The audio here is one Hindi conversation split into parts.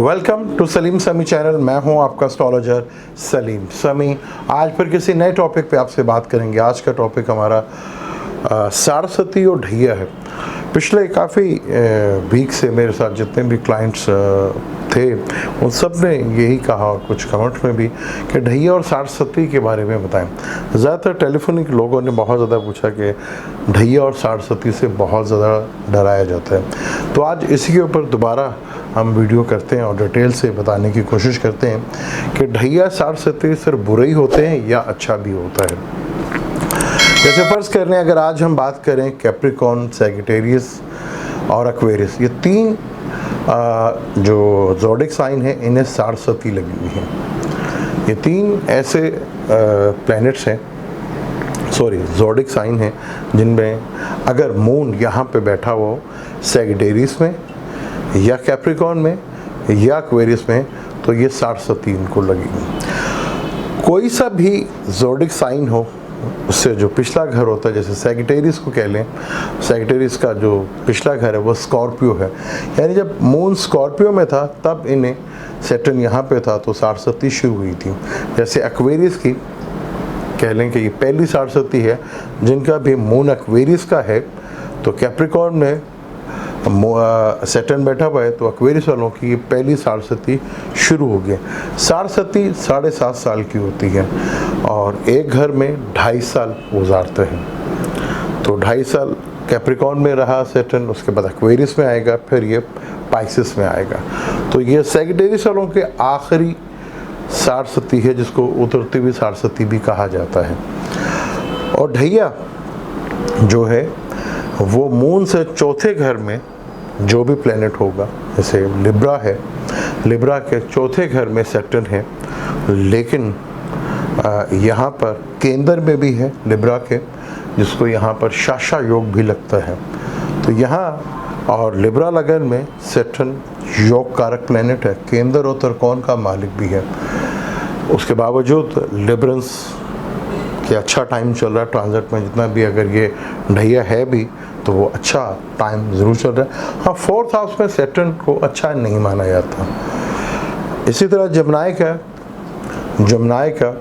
वेलकम टू सलीम समी चैनल। मैं हूं आपका एस्ट्रोलॉजर सलीम समी। आज फिर किसी नए टॉपिक पे आपसे बात करेंगे। आज का टॉपिक हमारा सारस्वती और ढैया है। पिछले काफ़ी वीक से मेरे साथ जितने भी क्लाइंट्स थे उन सब ने यही कहा, कुछ कमेंट में भी, कि ढैया और सारस्वती के बारे में बताएं। ज़्यादातर टेलीफोनिक लोगों ने बहुत ज़्यादा पूछा कि ढैया और सारस्वती से बहुत ज़्यादा डराया जाता है। तो आज इसी के ऊपर दोबारा हम वीडियो करते हैं और डिटेल से बताने की कोशिश करते हैं कि ढैया सारस्वती सिर्फ बुरे ही होते हैं या अच्छा भी होता है। जैसे फ़र्ज़ कर लें, अगर आज हम बात करें कैप्रिकॉर्न, सैजिटेरियस और एक्वेरियस, ये तीन जो ज़ोडिक साइन है इन्हें सारस्वती लगी हुई है। ये तीन ऐसे प्लैनेट्स हैं, ज़ोडिक साइन हैं, जिनमें अगर मून यहाँ पे बैठा हो सैजिटेरियस में या कैप्रिकॉर्न में या एक्वेरियस में, तो ये सारस्वती इनको लगेगी। कोई सा भी ज़ोडिक साइन हो, उससे जो पिछला घर होता है, जैसे सैजिटेरियस को कह लें, सैजिटेरियस का जो पिछला घर है वो स्कॉर्पियो है, यानी जब मून स्कॉर्पियो में था तब इन्हें सैटर्न यहाँ पे था तो सारस्वती शुरू हुई थी। जैसे एक्वेरियस की कह लें कि ये पहली सारस्वती है, जिनका भी मून एक्वेरियस का है, तो कैप्रिकॉर्न में सैटर्न बैठा हुआ है तो एक्वेरियस वालों की ये पहली सारस्वती शुरू हो गई। सारस्वती 7.5 साल की होती है और एक घर में 2.5 साल गुजारते हैं। तो 2.5 साल कैप्रिकॉर्न में रहा सैटर्न, उसके बाद एक्वेरियस में आएगा, फिर ये पाइसेस में आएगा। तो ये सैजिटेरियस वालों के आखिरी सारस्वती है, जिसको उतरती हुई सारस्वती भी कहा जाता है। और ढैया जो है वो मून से चौथे घर में जो भी प्लेनेट होगा, जैसे लिब्रा है, लिब्रा के चौथे घर में सैटर्न है, लेकिन यहाँ पर केंद्र में भी है लिब्रा के, जिसको यहाँ पर शाशा योग भी लगता है। तो यहाँ और लिब्रा लगन में सैटर्न योग कारक प्लेनेट है, केंद्र और त्रिकोण का मालिक भी है। उसके बावजूद लिब्रंस कि अच्छा टाइम चल रहा है ट्रांजिट में, जितना भी अगर ये ढैया है भी तो वो अच्छा टाइम ज़रूर चल रहा है। हाँ, 4th हाउस में सैटर्न को अच्छा नहीं माना जाता। इसी तरह जमनाई का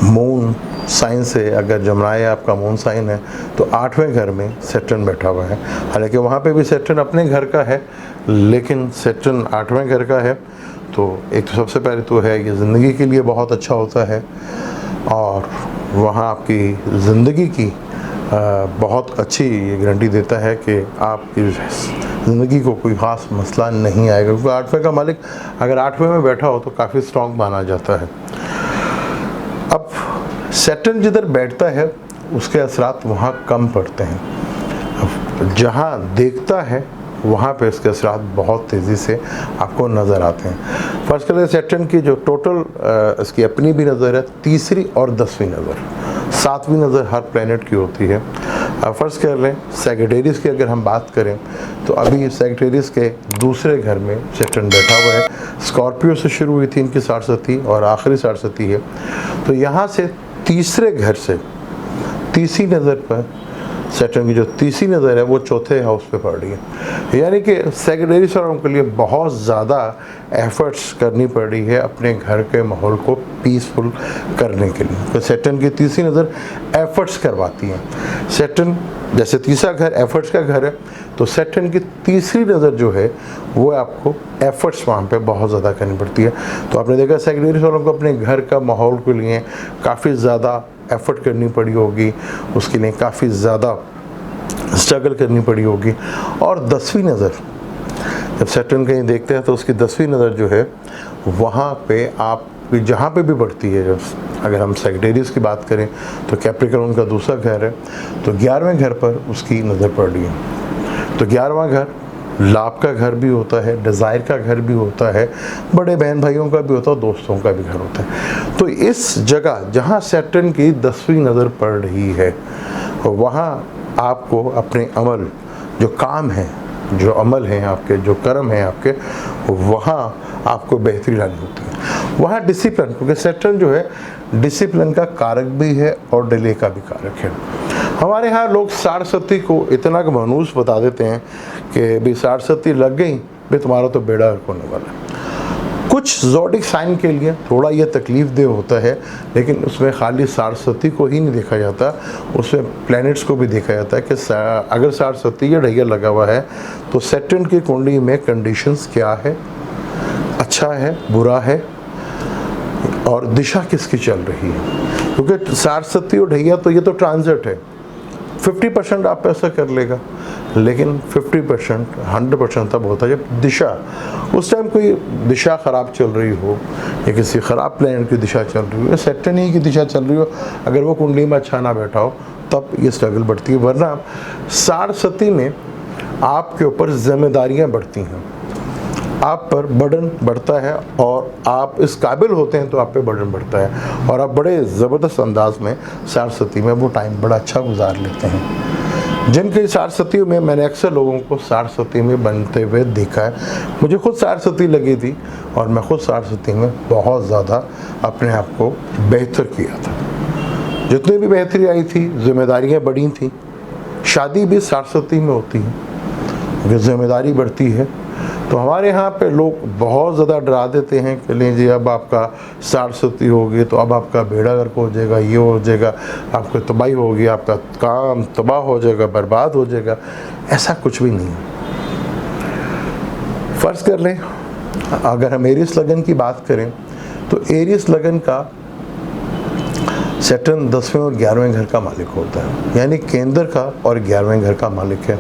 मून साइन से, अगर जमनाई आपका मून साइन है तो 8वें घर में सैटर्न बैठा हुआ है। हालांकि वहाँ पे भी सैटर्न अपने घर का है, लेकिन सैटर्न 8वें घर का है। तो एक तो सबसे पहले तो है ये ज़िंदगी के लिए बहुत अच्छा होता है और वहाँ आपकी ज़िंदगी की बहुत अच्छी ये गारंटी देता है कि आपकी ज़िंदगी को कोई ख़ास मसला नहीं आएगा, क्योंकि 8वें का मालिक अगर 8वें में बैठा हो तो काफ़ी स्ट्रॉन्ग माना जाता है। अब सैटर्न जिधर बैठता है उसके असरात वहाँ कम पड़ते हैं। अब जहाँ देखता है वहाँ पे इसके असरात बहुत तेज़ी से आपको नज़र आते हैं। फर्स्ट करें सैटर्न की जो टोटल इसकी अपनी भी नज़र है, तीसरी और 10वीं नज़र, 7वीं नज़र हर प्लेनेट की होती है। फ़र्ज़ कर लें सैजिटेरियस की अगर हम बात करें तो अभी सैजिटेरियस के दूसरे घर में सैटर्न बैठा हुआ है। स्कॉर्पियो से शुरू हुई थी इनकी सारस्वती और आखिरी सारस्वती है। तो यहाँ से तीसरे घर से तीसरी नज़र पर सैटर्न की जो तीसरी नज़र है वो चौथे हाउस पे पड़ रही है, यानी कि सैजिटेरियस वालों के लिए बहुत ज़्यादा एफर्ट्स करनी पड़ रही है अपने घर के माहौल को पीसफुल करने के लिए। तो सैटर्न की तीसरी नज़र एफर्ट्स करवाती है। सैटर्न जैसे तीसरा घर एफर्ट्स का घर है, तो सैटर्न की तीसरी नज़र जो है वो आपको एफर्ट्स वहाँ पे बहुत ज़्यादा करनी पड़ती है। तो आपने देखा सैजिटेरियस वालों को अपने घर का माहौल के लिए काफ़ी ज़्यादा एफर्ट करनी पड़ी होगी, उसके लिए काफ़ी ज़्यादा स्ट्रगल करनी पड़ी होगी। और 10वीं नज़र जब सैटर्न कहीं देखते हैं तो उसकी 10वीं नज़र जो है वहाँ पे आप जहाँ पे भी बढ़ती है, जब अगर हम सैजिटेरियस की बात करें तो कैप्रिकॉर्न का दूसरा घर है, तो 11वें घर पर उसकी नज़र पड़ रही है। तो 11वां घर लाभ का घर भी होता है, डिज़ायर का घर भी होता है, बड़े बहन भाइयों का भी होता है, दोस्तों का भी घर होता है। तो इस जगह जहाँ सैटर्न की 10वीं नज़र पड़ रही है वहाँ आपको अपने अमल, जो काम है, जो अमल हैं आपके, जो कर्म हैं आपके, वहाँ आपको बेहतरी लानी होती है। वहाँ डिसिप्लिन, क्योंकि सैटर्न जो है डिसिप्लिन का कारक भी है और डिले का भी कारक है। हमारे यहाँ लोग सारस्वती को इतना मनहूस बता देते हैं कि भाई सारस्वती लग गई भाई तुम्हारा तो बेड़ा गर्क होने वाला है। कुछ ज़ोडिक साइन के लिए थोड़ा ये तकलीफ दे होता है, लेकिन उसमें खाली सारस्वती को ही नहीं देखा जाता, उसमें प्लैनेट्स को भी देखा जाता है कि अगर सारस्वती या ढैया लगा हुआ है तो सैटर्न की कुंडली में कंडीशंस क्या है, अच्छा है, बुरा है, और दिशा किसकी चल रही है। क्योंकि सारस्वती और ढैया तो ये तो ट्रांजिट है, 50% आप पैसा कर लेगा, लेकिन 50% 100% तब होता है जब दिशा, उस टाइम कोई दिशा ख़राब चल रही हो या किसी ख़राब प्लैनेट की दिशा चल रही हो या सैटर्न ही की दिशा चल रही हो, अगर वो कुंडली में अच्छा ना बैठा हो तब ये स्ट्रगल बढ़ती है। वरना सारस्वती में आपके ऊपर जिम्मेदारियाँ बढ़ती हैं, आप पर बर्डन बढ़ता है और आप इस काबिल होते हैं तो आप पे बर्डन बढ़ता है और आप बड़े ज़बरदस्त अंदाज में सारस्वती में वो टाइम बड़ा अच्छा गुजार लेते हैं। जिनके सारस्वती में मैंने अक्सर लोगों को सारस्वती में बनते हुए देखा है, मुझे खुद सारस्वती लगी थी और मैं खुद सारस्वती में बहुत ज़्यादा अपने आप को बेहतर किया था। जितनी भी बेहतरी आई थी, जिम्मेदारियाँ बढ़ी थी, शादी भी सारस्वती में होती है, अगर जिम्मेदारी बढ़ती है तो हमारे यहाँ पे लोग बहुत ज़्यादा डरा देते हैं कि नहीं जी अब आपका सारस्वती होगी तो अब आपका बेड़ा गर्क हो जाएगा, ये हो जाएगा, आपको तबाही होगी, आपका काम तबाह हो जाएगा, बर्बाद हो जाएगा। ऐसा कुछ भी नहीं है। फ़र्ज़ कर लें अगर हम एरियस लगन की बात करें तो एरियस लगन का सैटर्न 10वें और 11वें घर का मालिक होता है, यानी केंद्र का और 11वें घर का मालिक है।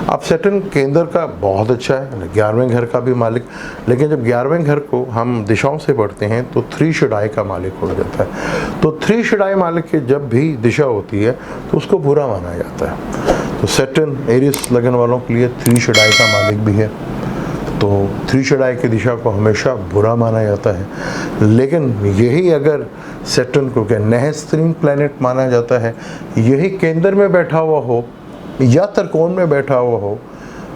अब सैटर्न केंद्र का बहुत अच्छा है, 11वें घर का भी मालिक, लेकिन जब 11वें घर को हम दिशाओं से पढ़ते हैं तो 3 शडाई का मालिक हो जाता है। तो 3 शडाई मालिक की जब भी दिशा होती है तो उसको बुरा माना जाता है। तो सैटर्न एरियस लगन वालों के लिए 3 शडाई का मालिक भी है, तो 3 शडाई की दिशा को हमेशा बुरा माना जाता है। लेकिन यही अगर सैटर्न को क्या नहस्त्रीन प्लैनेट माना जाता है, यही केंद्र में बैठा हुआ हो या त्रिकोण में बैठा हुआ हो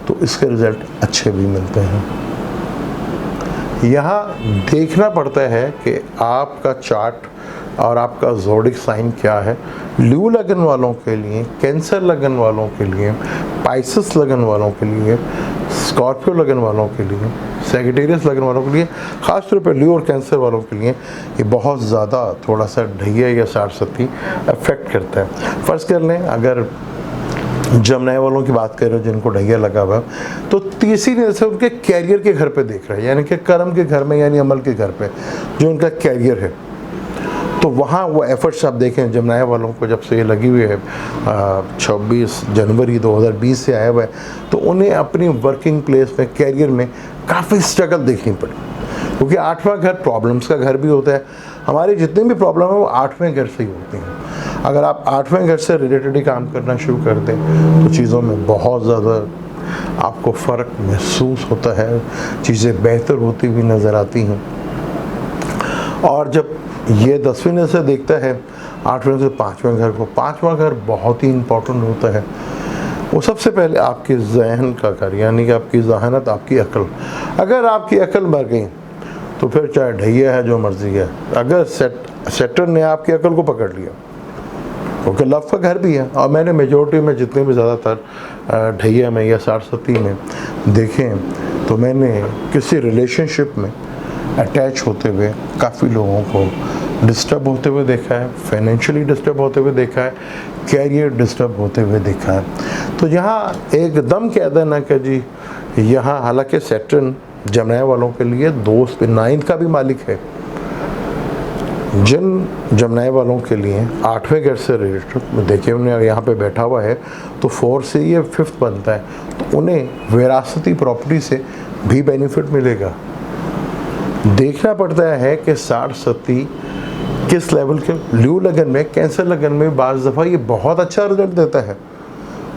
तो इसके रिजल्ट अच्छे भी मिलते हैं। यहाँ देखना पड़ता है कि आपका चार्ट और आपका ज़ोडिक साइन क्या है। ल्यू लगन वालों के लिए, कैंसर लगन वालों के लिए, पाइसेस लगन वालों के लिए, स्कॉर्पियो लगन वालों के लिए, सैजिटेरियस लगन वालों के लिए, ख़ासतौर पर ल्यू और कैंसर वालों के लिए ये बहुत ज़्यादा थोड़ा सा ढैया या सारस्वती अफेक्ट करता है। फ़र्ज़ कर लें अगर जमनाए वालों की बात कर रहे हो जिनको ढैया लगा हुआ तो तीसरी नज़र से उनके कैरियर के घर पे देख रहे हैं, यानी कि कर्म के घर में यानी अमल के घर पे जो उनका कैरियर है, तो वहाँ वो एफर्ट्स आप देखें जमनाए वालों को जब से ये लगी हुई है 26 जनवरी 2020 से आया हुआ है, तो उन्हें अपनी वर्किंग प्लेस में कैरियर में काफ़ी स्ट्रगल देखनी पड़ी, क्योंकि 8वां घर प्रॉब्लम्स का घर भी होता है। हमारी जितनी भी प्रॉब्लम है वो 8वें घर से ही होती हैं। अगर आप 8वें घर से रिलेटेड ही काम करना शुरू कर दें तो चीज़ों में बहुत ज़्यादा आपको फ़र्क महसूस होता है, चीज़ें बेहतर होती हुई नज़र आती हैं। और जब ये 10वीं नज़र से देखता है 8वें से 5वें घर को, 5वां घर बहुत ही इम्पोर्टेंट होता है। वो सबसे पहले आपके जहन का घर, यानी कि आपकी जहानत, आपकी अकल। अगर आपकी अकल मर गई तो फिर चाहे ढैया है जो मर्जी है, अगर सैटर्न ने आपकी अकल को पकड़ लिया, क्योंकि लव का घर भी है। और मैंने मेजोरिटी में जितने भी ज़्यादातर ढैया में या सारस्वती में देखें तो मैंने किसी रिलेशनशिप में अटैच होते हुए काफ़ी लोगों को डिस्टर्ब होते हुए देखा है, फाइनेंशियली डिस्टर्ब होते हुए देखा है, कैरियर डिस्टर्ब होते हुए देखा है। तो यहाँ एकदम कह देना कि जी यहाँ, हालांकि सैटर्न जमनाए वालों के लिए दोस्त 9th का भी मालिक है, जिन जमनाए वालों के लिए 8वें घर से रिलेटेड देखिए उन्हें यहाँ पे बैठा हुआ है तो 4 से ये 5th बनता है, तो उन्हें विरासती प्रॉपर्टी से भी बेनिफिट मिलेगा। देखना पड़ता है कि सारस्वती किस लेवल के। ल्यू लगन में, कैंसर लगन में बाज़ दफ़ा ये बहुत अच्छा रिजल्ट देता है,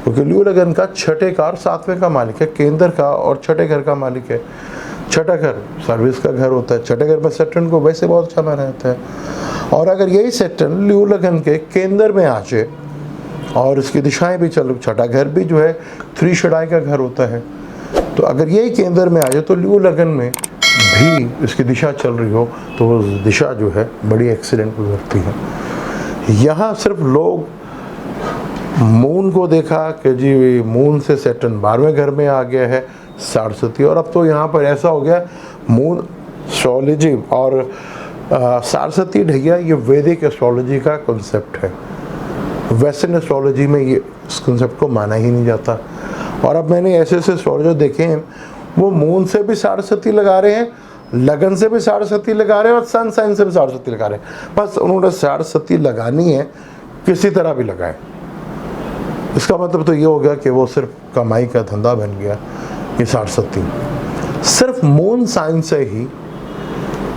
क्योंकि ल्यू लगन का 6ठे का और 7वें का मालिक है, केंद्र का और 6ठे घर का मालिक है। 6ठा घर सर्विस का घर होता है, 6ठे घर में सैटर्न को वैसे बहुत अच्छा माना जाता है। और अगर यही सैटर्न ल्यू लगन के केंद्र में आ जाए और इसकी दिशाएं भी चलो, 6ठा घर भी जो है 3 शडाई का घर होता है, तो अगर यही केंद्र में आ जाए तो ल्यू लगन में भी इसकी दिशा चल रही हो तो वो दिशा जो है बड़ी एक्सीलेंट गुजरती है। यहाँ सिर्फ लोग मून को देखा कि जी मून से सैटर्न 12वें घर में आ गया है सारस्वती, और अब तो यहाँ पर ऐसा हो गया मून एस्ट्रोलॉजी और सारस्वती ढैया ये वैदिक एस्ट्रोलॉजी का कॉन्सेप्ट है। वेस्टर्न एस्ट्रोलॉजी में ये इस कॉन्सेप्ट को माना ही नहीं जाता। और अब मैंने ऐसे ऐसे एस्ट्रोलॉजर देखे हैं, वो मून से भी सारस्वती लगा रहे हैं, लगन से भी सारस्वती लगा रहे हैं और सन साइन से भी सारस्वती लगा रहे हैं। बस उन्होंने सारस्वती लगानी है, किसी तरह भी लगाए। इसका मतलब तो ये हो गया कि वो सिर्फ कमाई का धंधा बन गया। ये सारस्वती सिर्फ मून साइन से ही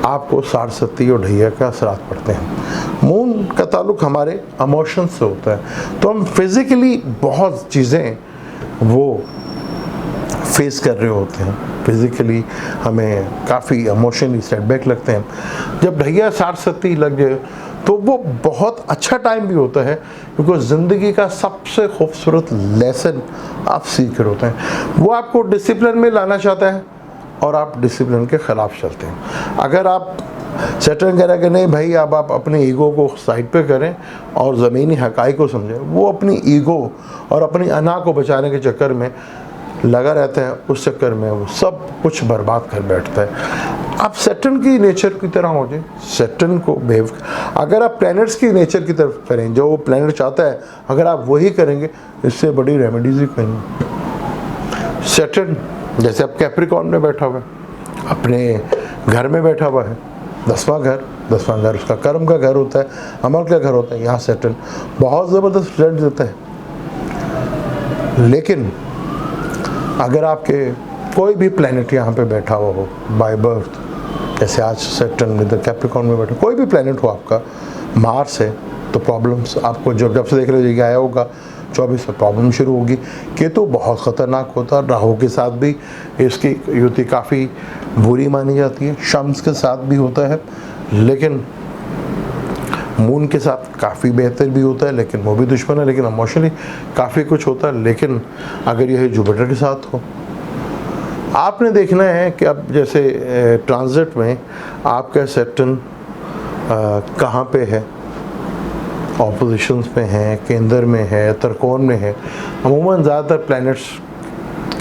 आपको सारस्वती और ढैया का असरात पड़ते हैं। मून का ताल्लुक हमारे इमोशन से होता है, तो हम फिज़िकली बहुत चीज़ें वो फेस कर रहे होते हैं। फिज़िकली हमें काफ़ी इमोशनली सेटबैक लगते हैं। जब ढैया सारस्वती लग जाए तो वो बहुत अच्छा टाइम भी होता है, क्योंकि ज़िंदगी का सबसे खूबसूरत लेसन आप सीख रहे होते हैं। वो आपको डिसिप्लिन में लाना चाहता है और आप डिसिप्लिन के ख़िलाफ़ चलते हैं। अगर आप सैटर्न कह रहा है कि नहीं भाई, अब आप अपने ईगो को साइड पे करें और ज़मीनी हक़ाइक़ को समझें, वो अपनी ईगो और अपनी अना को बचाने के चक्कर में लगा रहता है। उस चक्कर में वो सब कुछ बर्बाद कर बैठता है। आप सैटर्न की नेचर की तरह हो जाए, सैटर्न को बिहेव, अगर आप प्लैनेट्स की नेचर की तरफ करें, जो वो प्लैनेट चाहता है, अगर आप वही करेंगे, इससे बड़ी रेमेडीज़ ही कहीं। सैटर्न जैसे अब कैप्रिकॉर्न में बैठा हुआ है, अपने घर में बैठा हुआ है, 10वां घर उसका कर्म का घर होता है, अमल का घर होता है। यहाँ सैटर्न बहुत ज़बरदस्त रिजल्ट देता है। लेकिन अगर आपके कोई भी प्लैनेट यहाँ पे बैठा हुआ हो बाय बर्थ, जैसे आज सैटर्न इधर कैप्रिकॉर्न में बैठा, कोई भी प्लैनेट हो आपका, मार्स है, तो प्रॉब्लम्स आपको जब से देख लीजिए आया होगा 24 से प्रॉब्लम शुरू होगी। केतु बहुत ख़तरनाक होता है, राहु के साथ भी इसकी युति काफ़ी बुरी मानी जाती है, शम्स के साथ भी होता है, लेकिन मून के साथ काफ़ी बेहतर भी होता है, लेकिन वो भी दुश्मन है, लेकिन इमोशनली काफ़ी कुछ होता है। लेकिन अगर यह जुपिटर के साथ हो, आपने देखना है कि अब जैसे ट्रांजिट में आपका सैटर्न कहाँ पे है, ऑपोजिशंस में है, केंद्र में है, त्रिकोण में है। अमूमन ज़्यादातर प्लैनेट्स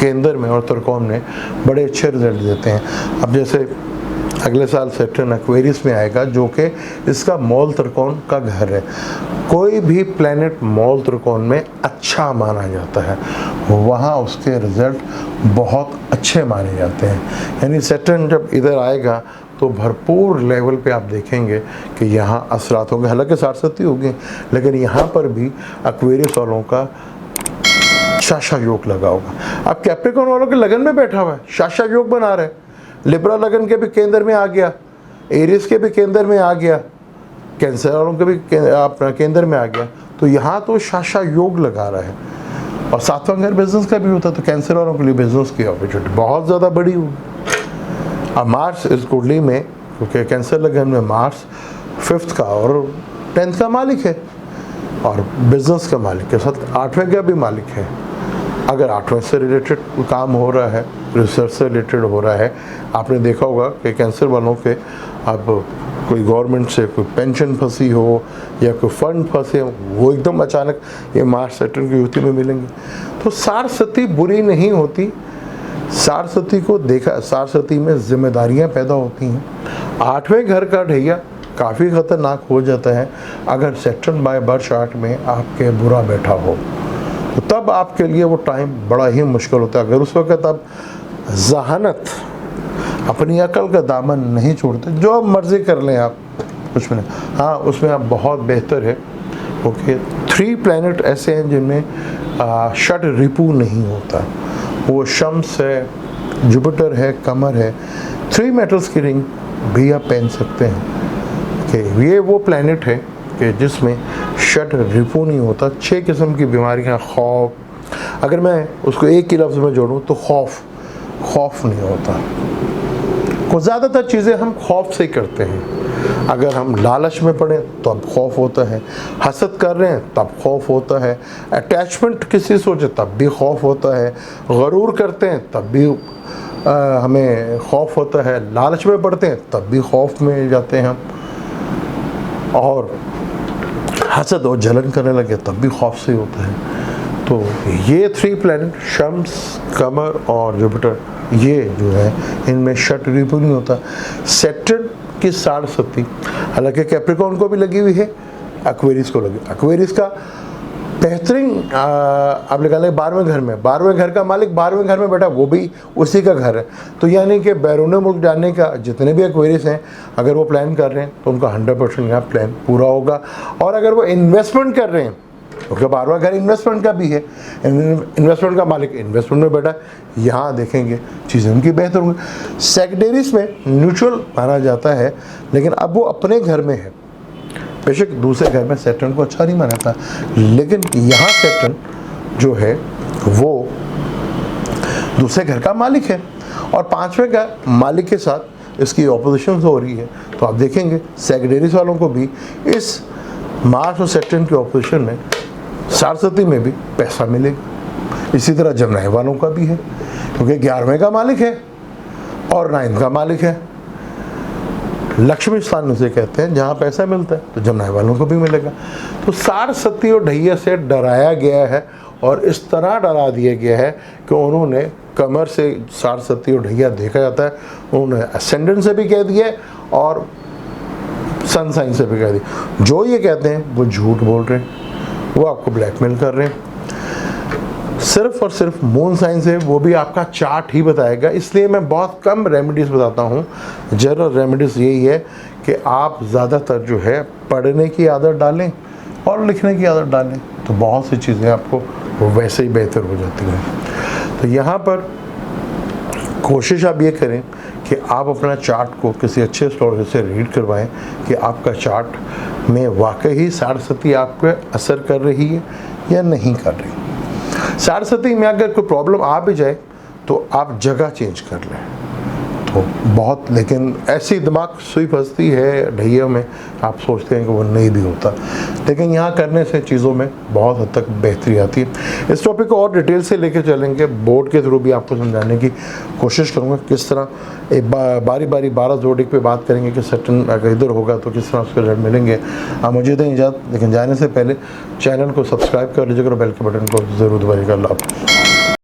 केंद्र में और त्रिकोण में बड़े अच्छे रिजल्ट देते हैं। अब जैसे अगले साल सैटर्न एक्वेरियस में आएगा, जो कि इसका मौल त्रिकोण का घर है। कोई भी प्लैनेट मौल त्रिकोण में अच्छा माना जाता है, वहाँ उसके रिजल्ट बहुत अच्छे माने जाते हैं। यानी सैटर्न जब इधर आएगा तो भरपूर लेवल पे आप देखेंगे कि यहाँ असरात होंगे। हालांकि सारस्वती होगी, लेकिन यहाँ पर भी एक्वेरियस वालों का शाशा योग लगा होगा। अब कैप्रिकॉर्न वालों के लगन में बैठा हुआ है, शाशा योग बना रहे हैं। लिब्रा लगन के भी केंद्र में आ गया, एरिस के भी केंद्र में आ गया, कैंसर वालों के भी अपना केंद्र में आ गया। तो यहाँ तो शाशा योग लगा रहा है। और 7वां घर बिजनेस का भी होता है, तो कैंसर वालों के लिए बिजनेस की अपॉर्चुनिटी बहुत ज़्यादा बड़ी होगी। अब मार्स इस कुंडली में, क्योंकि कैंसर लगन में मार्स 5th का और 10th का मालिक है, और बिजनेस का मालिक के साथ 8वें का भी मालिक है। अगर 8वें से रिलेटेड काम हो रहा है, रिसर्च से रिलेटेड हो रहा है, आपने देखा होगा कि कैंसर वालों के अब कोई गवर्नमेंट से कोई पेंशन फंसी हो या कोई फंड फंसे हो, वो एकदम अचानक ये मार्स सैटर्न की युति में मिलेंगे। तो सारस्वती बुरी नहीं होती। सारस्वती को देखा, सारस्वती में जिम्मेदारियां पैदा होती हैं। 8वें घर का ढैया काफ़ी ख़तरनाक हो जाता है अगर सैटर्न बाय बर्थ चार्ट में आपके बुरा बैठा हो, तो तब आपके लिए वो टाइम बड़ा ही मुश्किल होता है। अगर उस वक्त आप जहानत, अपनी अकल का दामन नहीं छोड़ते, जो आप मर्ज़ी कर लें आप, कुछ भी नहीं। हाँ, उसमें आप बहुत बेहतर है, ओके। 3 प्लैनेट ऐसे हैं जिनमें षट रिपु नहीं होता। वो शम्स है, जुपिटर है, कमर है। 3 मेटल्स की रिंग भी आप पहन सकते हैं कि ये वो प्लैनेट है कि जिसमें षट रिपु नहीं होता। 6 किस्म की बीमारियाँ, खौफ, अगर मैं उसको एक ही लफ्ज़ में जोड़ूँ तो खौफ नहीं होता। को ज़्यादातर चीज़ें हम खौफ से करते हैं। अगर हम लालच में पड़े तो अब खौफ होता है, हसद कर रहे हैं तब खौफ होता है, अटैचमेंट किसी सोचे तब भी खौफ होता है, गरूर करते हैं तब भी हमें खौफ होता है, लालच में पड़ते हैं तब भी खौफ में जाते हैं हम, और हसद और जलन करने लगे तब भी खौफ से होता है। तो ये 3 प्लैनेट शम्स, कमर और जुपिटर ये जो है इनमें षट रिपु नहीं होता। सैटर्न की साढ़ सती हालांकि कैप्रिकॉर्न को भी लगी हुई है, एक्वेरियस को लगी। एक्वेरियस का बेहतरीन आप लगा लें 12वें घर में, 12वें घर का मालिक 12वें घर में बैठा, वो भी उसी का घर है। तो यानी कि बैरून मुल्क जाने का जितने भी एक्वेरियस हैं, अगर वो प्लान कर रहे हैं तो उनका 100% यहाँ प्लान पूरा होगा। और अगर वो इन्वेस्टमेंट कर रहे हैं, उनका 12वां घर इन्वेस्टमेंट का भी है, इन्वेस्टमेंट का मालिक इन्वेस्टमेंट में बैठा, यहाँ देखेंगे चीज़ें उनकी बेहतर होंगी। सेकेंडरीज में न्यूट्रल माना जाता है, लेकिन अब वो अपने घर में है। बेशक दूसरे घर में सैटर्न को अच्छा नहीं माना था, लेकिन यहाँ सैटर्न जो है वो दूसरे घर का मालिक है और 5वें घर मालिक के साथ इसकी ऑपोजिशन हो रही है। तो आप देखेंगे सेकेंडरीज वालों को भी इस मार्स और सैटर्न की ऑपोजिशन में सारस्वती में भी पैसा मिलेगा। इसी तरह जमनाई वालों का भी है, क्योंकि 11वें का मालिक है और 9 का मालिक है। लक्ष्मी स्थान उसे कहते हैं जहाँ पैसा मिलता है, तो जमनाई वालों को भी मिलेगा। तो सारस्वती और ढैया से डराया गया है और इस तरह डरा दिया गया है कि उन्होंने कमर से सारस्वती और ढैया देखा जाता है, उन्होंने असेंडेंट से भी कह दिया और सन साइन से भी कह दिया। जो ये कहते हैं वो झूठ बोल रहे हैं, वो आपको ब्लैकमेल कर रहे हैं। सिर्फ और सिर्फ मून साइन से, वो भी आपका चार्ट ही बताएगा। इसलिए मैं बहुत कम रेमेडीज़ बताता हूँ। जनरल रेमेडीज़ यही है कि आप ज़्यादातर जो है पढ़ने की आदत डालें और लिखने की आदत डालें, तो बहुत सी चीज़ें आपको वैसे ही बेहतर हो जाती हैं। तो यहाँ पर कोशिश आप ये करें कि आप अपना चार्ट को किसी अच्छे एस्ट्रोलॉजर से रीड करवाएं कि आपका चार्ट में वाकई ही सारस्वती आपको असर कर रही है या नहीं कर रही। सारस्वती में अगर कोई प्रॉब्लम आ भी जाए तो आप जगह चेंज कर लें तो बहुत, लेकिन ऐसी दिमाग सुई फंसती है ढैया में, आप सोचते हैं कि वो नहीं भी होता, लेकिन यहाँ करने से चीज़ों में बहुत हद तक बेहतरी आती है। इस टॉपिक को और डिटेल से लेके चलेंगे, बोर्ड के थ्रू भी आपको समझाने की कोशिश करूँगा किस तरह एक बारी बारी 12 जोडिक पे बात करेंगे कि सैटर्न अगर इधर होगा तो किस तरह उसके रिजल्ट मिलेंगे। आप मुझे दें इजाज़त, लेकिन जाने से पहले चैनल को सब्सक्राइब कर लीजिएगा और बेल के बटन को ज़रूर दबाइएगा। अल्लाह।